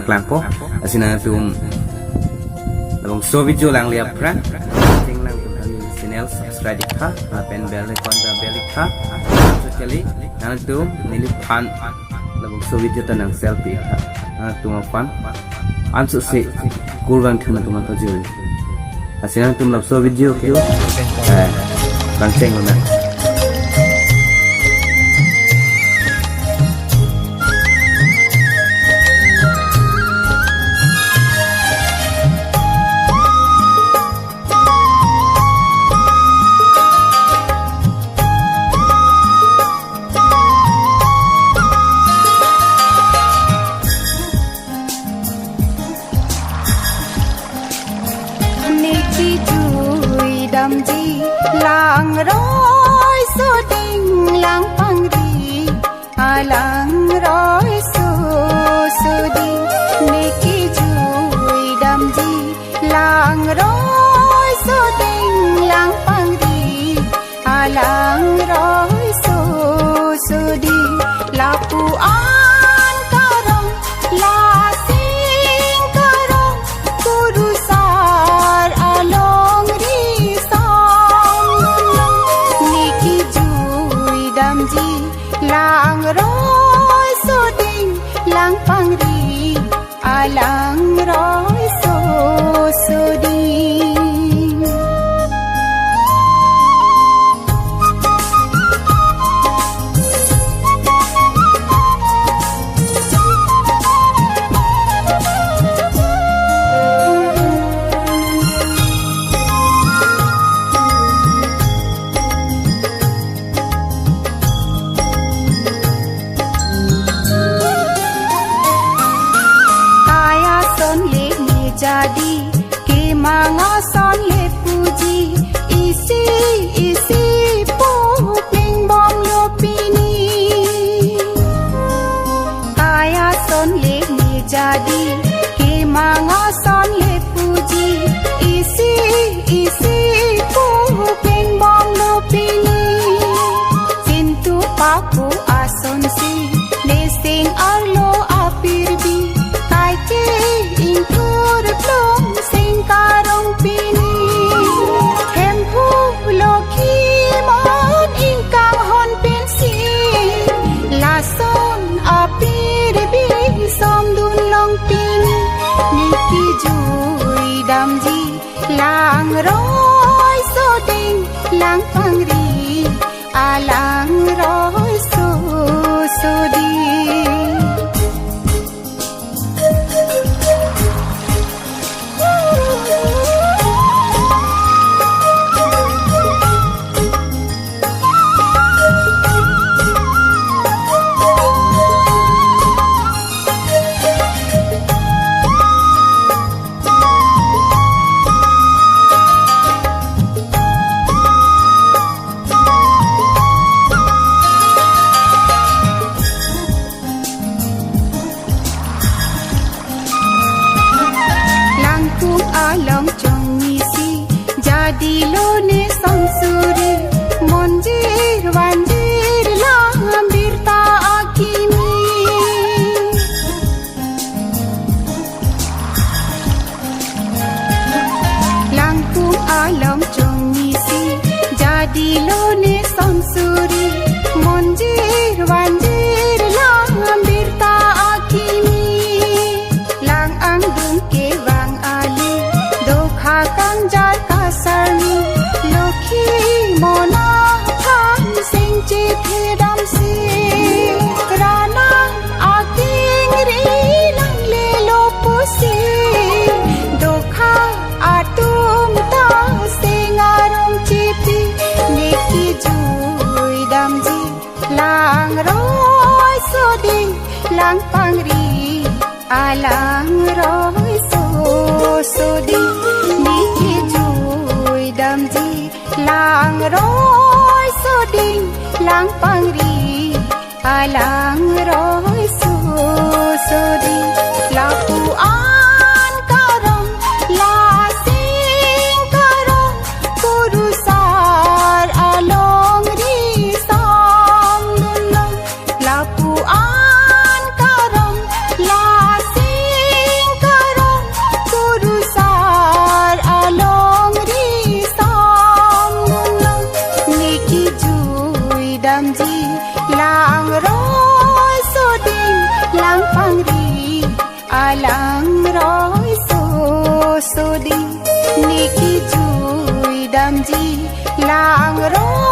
paklang po asina tum labong so video lang liap pran ting lang tum kami channel subscribe ka pen bell icon da bell ka kali nang tum nilip pan labong so video tanang selfie ka tum pan ansu se kurban thuna tum to jori asina tum lab so video kyo kanceng na lang roi su ding lang pang ri lang roi su ding neki jui dam ji lang roi su ding lang pang ri lang roi su ding la pu an karong la sing karong kurusar along ri lang roi su ding lang pang ri lang roi su ding jadi ke manga son le puji isi pu ping bom lo pini kaya son le ni jadi ke manga son le puji isi pu ping bom lo pini sintu papu ason si nesing arlo apirbi kai ke ingkur plum sing karong pini hempu loki mon ingkang hon pensi lason apir bi som dun long pini niki jui dam ji lang roi so ding lang pang ri lang roi so ding along chong misi jadi lo ne samsuri monjir wanjir lambir ta akimi langkung along chong misi jadi lo ne samsuri monjir wanjir lambir ta akimi lang ang dung ke wang ali kang jar kasarni lokhi mona tham sing che phedam si rana aking ri lang le lo pusi dokha atum ta singarong chipi neki jui dam ji lang roi so ding lang pang ri lang roi so ding niki jui dam ji lang roi so ding lang pang ri lang roi so ding la pu an karong la sing karong kurusar along ri sam dun long la pu an karong la sing lang roy so so di niki jui dam ji lang roy